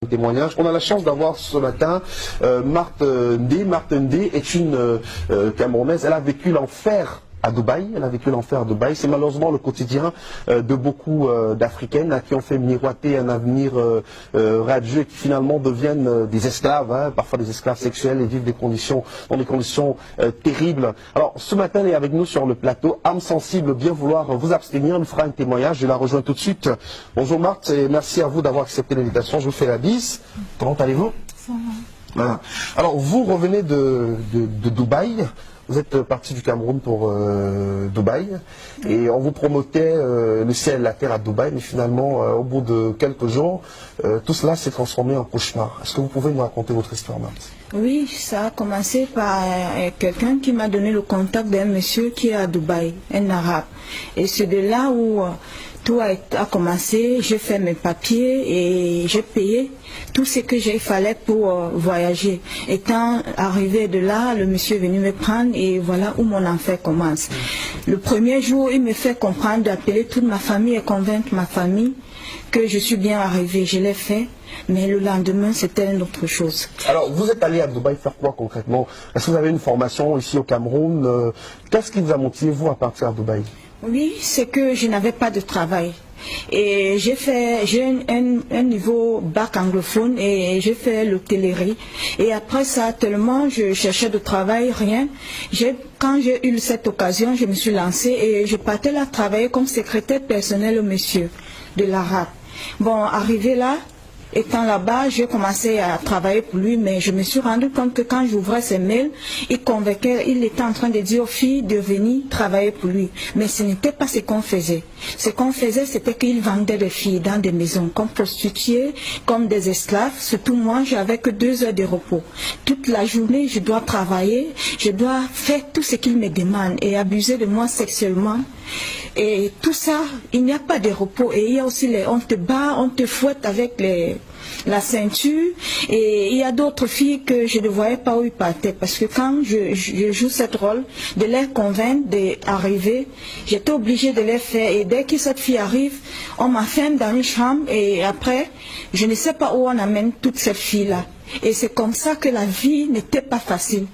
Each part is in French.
Témoignage. On a la chance d'avoir ce matin Marthe Ndé. Marthe Ndé est une Camerounaise. Elle a vécu l'enfer à Dubaï. Elle a vécu l'enfer à Dubaï. C'est malheureusement le quotidien de beaucoup d'Africaines qui ont fait miroiter un avenir radieux et qui finalement deviennent des esclaves, parfois des esclaves sexuels et vivent dans des conditions terribles. Alors ce matin, elle est avec nous sur le plateau. Âme sensible, bien vouloir vous abstenir. Elle nous fera un témoignage. Je la rejoins tout de suite. Bonjour Marthe et merci à vous d'avoir accepté l'invitation. Je vous fais la bise. Comment allez-vous? Ça va. Voilà. Alors vous revenez de Dubaï. Vous êtes parti du Cameroun pour Dubaï et on vous promotait le ciel et la terre à Dubaï, mais finalement, au bout de quelques jours, tout cela s'est transformé en cauchemar. Est-ce que vous pouvez nous raconter votre histoire, Marthe? Oui, ça a commencé par quelqu'un qui m'a donné le contact d'un monsieur qui est à Dubaï, un arabe. Et c'est de là où tout a commencé. J'ai fait mes papiers et j'ai payé tout ce que il fallait pour voyager. Étant arrivé de là, le monsieur est venu me prendre et voilà où mon enfer commence. Le premier jour, il me fait comprendre d'appeler toute ma famille et convaincre ma famille que je suis bien arrivée. Je l'ai fait, mais le lendemain, c'était une autre chose. Alors, vous êtes allé à Dubaï faire quoi concrètement? Est-ce que vous avez une formation ici au Cameroun? Qu'est-ce qui vous a motivé, vous, à partir à Dubaï? Oui, c'est que je n'avais pas de travail. Et j'ai un niveau bac anglophone et j'ai fait l'hôtellerie. Et après ça, tellement je cherchais de travail, rien. Quand j'ai eu cette occasion, je me suis lancée et je partais là travailler comme secrétaire personnel au monsieur de l'arabe. Bon, arrivé là, étant là-bas, j'ai commencé à travailler pour lui, mais je me suis rendu compte que quand j'ouvrais ses mails, il était en train de dire aux filles de venir travailler pour lui. Mais ce n'était pas ce qu'on faisait. Ce qu'on faisait, c'était qu'il vendait des filles dans des maisons, comme prostituées, comme des esclaves. Surtout moi, j'avais que 2 heures de repos. Toute la journée, je dois travailler, je dois faire tout ce qu'il me demande et abuser de moi sexuellement. Et tout ça, il n'y a pas de repos. Et il y a aussi on te bat, on te fouette avec la ceinture. Et il y a d'autres filles que je ne voyais pas où ils partaient. Parce que quand je joue ce rôle, de les convaincre d'arriver, j'étais obligée de les faire. Et dès que cette fille arrive, on m'enferme dans une chambre. Et après, je ne sais pas où on amène toutes ces filles-là. Et c'est comme ça que la vie n'était pas facile.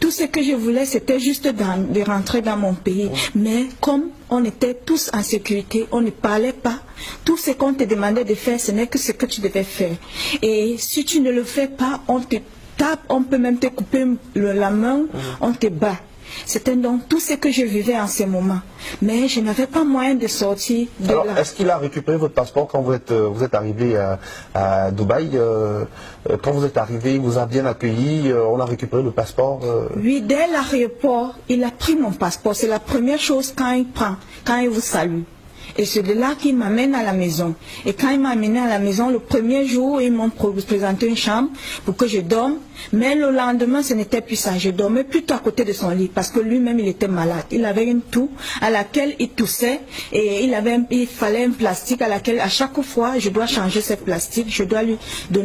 Tout ce que je voulais, c'était juste de rentrer dans mon pays. Mais comme on était tous en sécurité, on ne parlait pas. Tout ce qu'on te demandait de faire, ce n'est que ce que tu devais faire. Et si tu ne le fais pas, on te tape, on peut même te couper la main, on te bat. C'était donc tout ce que je vivais en ce moment. Mais je n'avais pas moyen de sortir de là. Alors, est-ce qu'il a récupéré votre passeport quand vous êtes arrivé à Dubaï? Quand vous êtes arrivé, il vous a bien accueilli, on a récupéré le passeport? Oui, dès l'aéroport, il a pris mon passeport. C'est la première chose quand il prend, quand il vous salue. Et c'est de là qu'il m'amène à la maison. Et quand il m'a amené à la maison, le premier jour, ils m'ont présenté une chambre pour que je dorme. Mais le lendemain, ce n'était plus ça. Je dormais plutôt à côté de son lit parce que lui-même, il était malade. Il avait une toux à laquelle il toussait et il fallait un plastique à laquelle, à chaque fois, je dois changer ce plastique. Je dois lui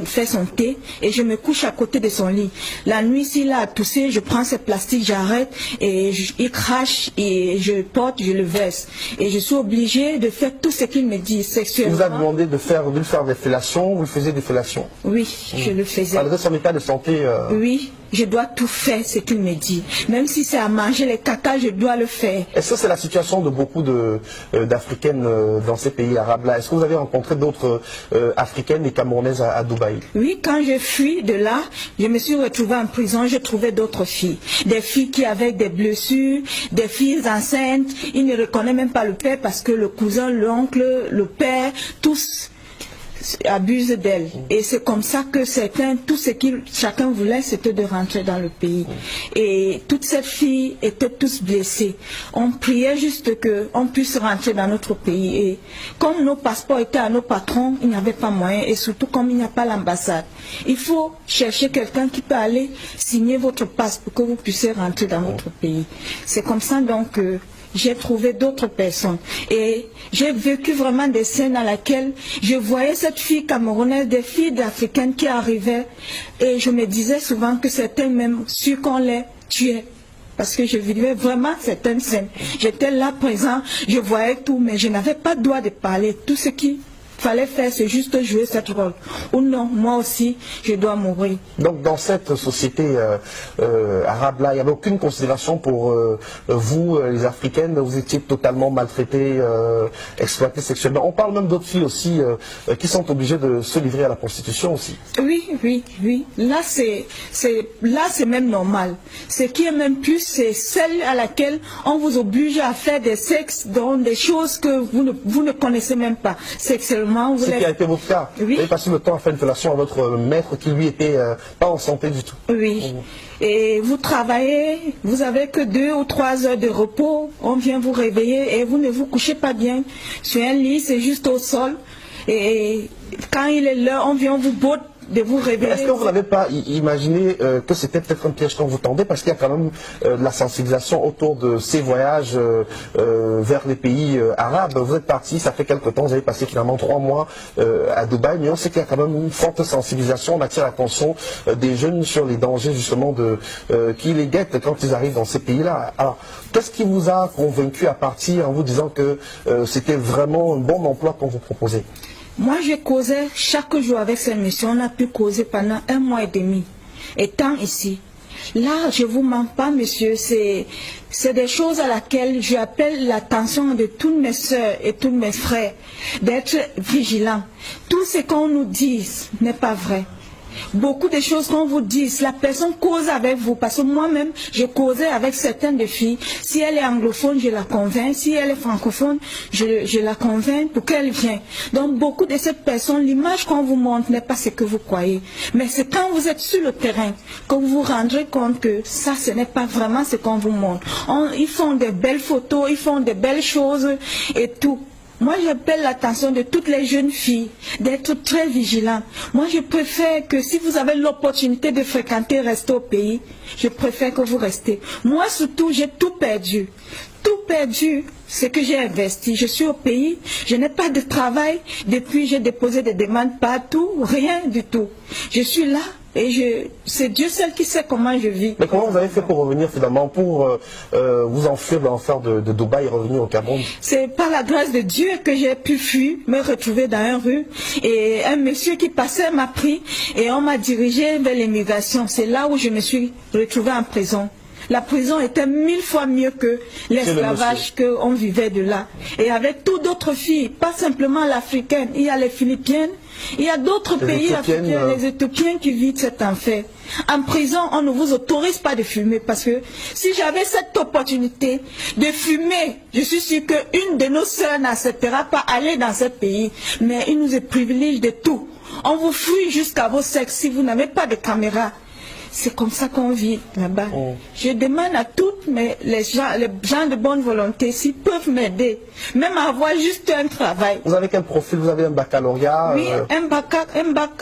faire son thé et je me couche à côté de son lit. La nuit, s'il a toussé, je prends ce plastique, j'arrête et il crache et je porte, je le verse. Et je suis obligée de faire tout ce qu'il me dit sexuellement. Il vous a demandé de lui faire des fellations, vous le faisiez des fellations? Oui, je le faisais. Malgré son état de santé? Oui, je dois tout faire ce qu'il me dit. Même si c'est à manger les caca, je dois le faire. Est-ce que c'est la situation de beaucoup d'Africaines dans ces pays arabes-là? Est-ce que vous avez rencontré d'autres Africaines et Camerounaises à Dubaï? Oui, quand je fuis de là, je me suis retrouvée en prison, j'ai trouvé d'autres filles. Des filles qui avaient des blessures, des filles enceintes. Ils ne reconnaissent même pas le père parce que le cousin, l'oncle, le père, tous abusent d'elle. Et c'est comme ça que tout ce que chacun voulait, c'était de rentrer dans le pays. Et toutes ces filles étaient tous blessées. On priait juste qu'on puisse rentrer dans notre pays. Et comme nos passeports étaient à nos patrons, il n'y avait pas moyen. Et surtout comme il n'y a pas l'ambassade. Il faut chercher quelqu'un qui peut aller signer votre passe pour que vous puissiez rentrer dans notre pays. C'est comme ça donc que j'ai trouvé d'autres personnes. Et j'ai vécu vraiment des scènes dans lesquelles je voyais cette fille camerounaise, des filles africaines qui arrivaient. Et je me disais souvent que c'était même sûr qu'on les tuait. Parce que je vivais vraiment certaines scènes. J'étais là présent, je voyais tout, mais je n'avais pas le droit de parler. Tout ce qui fallait faire, c'est juste jouer cette rôle. Ou non, moi aussi, je dois mourir. Donc dans cette société arabe-là, il n'y avait aucune considération pour vous, les Africaines, vous étiez totalement maltraitées, exploitées sexuellement. On parle même d'autres filles aussi qui sont obligées de se livrer à la prostitution aussi. Oui, oui, oui. Là, c'est même normal. Ce qui est même plus, c'est celle à laquelle on vous oblige à faire des sexes dans des choses que vous ne connaissez même pas. Sexuellement, vous Ce qui a été votre cas. Oui. Vous avez passé le temps à faire une fellation à votre maître qui lui était pas en santé du tout. Oui. Et vous travaillez, vous avez que 2 ou 3 heures de repos, on vient vous réveiller et vous ne vous couchez pas bien sur un lit, c'est juste au sol. Et quand il est l'heure, on vient vous botte de vous réveiller. Est-ce que vous n'avez pas imaginé que c'était peut-être un piège qu'on vous tendait, parce qu'il y a quand même de la sensibilisation autour de ces voyages vers les pays arabes. Vous êtes parti, ça fait quelques temps, vous avez passé finalement 3 mois à Dubaï, mais on sait qu'il y a quand même une forte sensibilisation, on attire l'attention des jeunes sur les dangers justement qui les guettent quand ils arrivent dans ces pays-là. Alors, qu'est-ce qui vous a convaincu à partir en vous disant que c'était vraiment un bon emploi qu'on vous proposait? Moi, je causais chaque jour avec cette mission. On a pu causer pendant 1 mois et demi. Étant ici. Là, je ne vous mens pas, monsieur, c'est des choses à laquelle j'appelle l'attention de toutes mes soeurs et tous mes frères, d'être vigilants. Tout ce qu'on nous dit n'est pas vrai. Beaucoup de choses qu'on vous dit, la personne cause avec vous, parce que moi-même, je causais avec certaines des filles. Si elle est anglophone, je la convainc. Si elle est francophone, je la convainc pour qu'elle vienne. Donc, beaucoup de ces personnes, l'image qu'on vous montre n'est pas ce que vous croyez. Mais c'est quand vous êtes sur le terrain que vous vous rendrez compte que ça, ce n'est pas vraiment ce qu'on vous montre. Ils font des belles photos, ils font des belles choses et tout. Moi, j'appelle l'attention de toutes les jeunes filles d'être très vigilantes. Moi, je préfère que si vous avez l'opportunité de fréquenter, rester au pays, je préfère que vous restez. Moi, surtout, j'ai tout perdu. Tout perdu, ce que j'ai investi. Je suis au pays, je n'ai pas de travail. Depuis, j'ai déposé des demandes partout, rien du tout. Je suis là. Et c'est Dieu seul qui sait comment je vis. Mais comment vous avez fait pour revenir finalement, pour vous enfuir de l'enfer de Dubaï et revenir au Cameroun? C'est par la grâce de Dieu que j'ai pu fuir, me retrouver dans une rue. Et un monsieur qui passait m'a pris et on m'a dirigé vers l'immigration. C'est là où je me suis retrouvée en prison. La prison était 1000 fois mieux que l'esclavage qu'on vivait de là. Et avec toutes d'autres filles, pas simplement l'africaine, il y a les Philippiennes, il y a d'autres pays africains, les Éthiopiens qui vivent cet enfer. En prison, on ne vous autorise pas de fumer parce que si j'avais cette opportunité de fumer, je suis sûre qu'une de nos sœurs n'acceptera pas aller dans ce pays. Mais il nous privilège de tout. On vous fuit jusqu'à vos sexes si vous n'avez pas de caméra. C'est comme ça qu'on vit là-bas. Je demande à toutes les gens de bonne volonté s'ils peuvent m'aider, même à avoir juste un travail. Vous avez quel profil? Vous avez un baccalauréat? Oui, un bac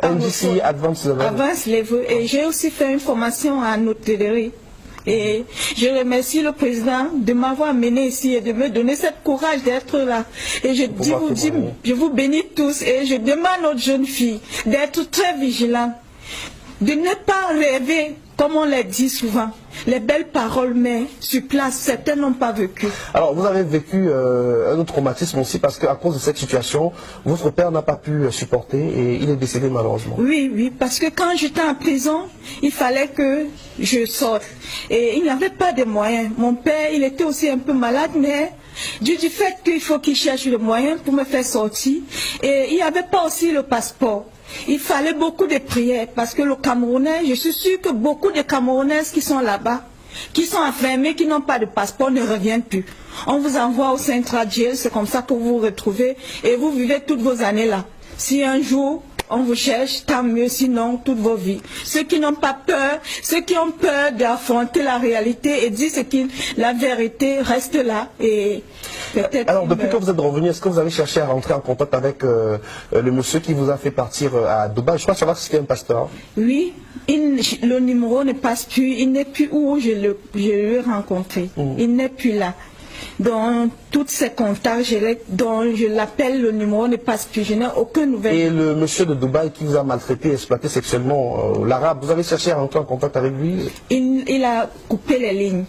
NDC Advanced Level. Advanced Level. Et j'ai aussi fait une formation en hôtellerie. Et je remercie le président de m'avoir amené ici et de me donner ce courage d'être là. Et je vous bénis tous et je demande aux jeunes filles d'être très vigilantes. De ne pas rêver, comme on l'a dit souvent, les belles paroles, mais sur place, certains n'ont pas vécu. Alors, vous avez vécu un autre traumatisme aussi, parce qu'à cause de cette situation, votre père n'a pas pu supporter et il est décédé malheureusement. Oui, oui, parce que quand j'étais en prison, il fallait que je sorte. Et il n'avait pas de moyens. Mon père, il était aussi un peu malade, mais du fait qu'il faut qu'il cherche le moyen pour me faire sortir. Et il n'y avait pas aussi le passeport. Il fallait beaucoup de prières parce que le Camerounais, je suis sûre que beaucoup de Camerounaises qui sont là-bas, qui sont enfermées, qui n'ont pas de passeport, ne reviennent plus. On vous envoie au Central Jail, c'est comme ça que vous vous retrouvez et vous vivez toutes vos années là. Si un jour on vous cherche, tant mieux, sinon toute vos vies. Ceux qui n'ont pas peur, ceux qui ont peur d'affronter la réalité et dire la vérité reste là et peut-être. Alors depuis que vous êtes revenu, est-ce que vous avez cherché à rentrer en contact avec le monsieur qui vous a fait partir à Dubaï? Je crois savoir que c'était un pasteur. Oui, le numéro ne passe plus, il n'est plus où je l'ai rencontré. Il n'est plus là. Dans tous ces contacts, dont je l'appelle, le numéro ne passe plus, je n'ai aucune nouvelle. Et le monsieur de Dubaï qui vous a maltraité, exploité sexuellement, l'arabe, vous avez cherché à rentrer en contact avec lui? Il a coupé les lignes.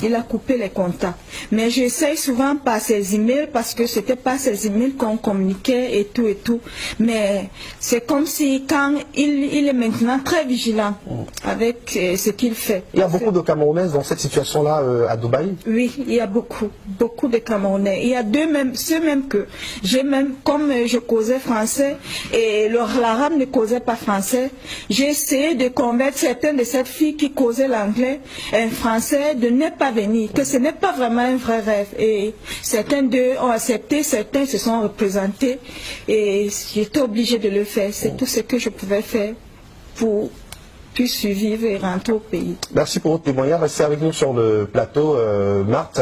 Il a coupé les contacts. Mais j'essaye souvent par ses emails parce que c'était pas ses emails qu'on communiquait et tout et tout. Mais c'est comme si quand il est maintenant très vigilant avec ce qu'il fait. Il y a beaucoup de Camerounaises dans cette situation-là à Dubaï? Oui, il y a beaucoup de Camerounais. Il y a ceux même que j'ai même, comme je causais français et l'arabe ne causait pas français, j'ai essayé de convaincre certaines de ces filles qui causaient l'anglais, un français, de ne pas venir, que ce n'est pas vraiment un vrai rêve. Et certains d'eux ont accepté, certains se sont représentés et j'étais obligée de le faire. C'est tout ce que je pouvais faire pour survivre et rentrer au pays. Merci pour votre témoignage. Restez avec nous sur le plateau, Marthe.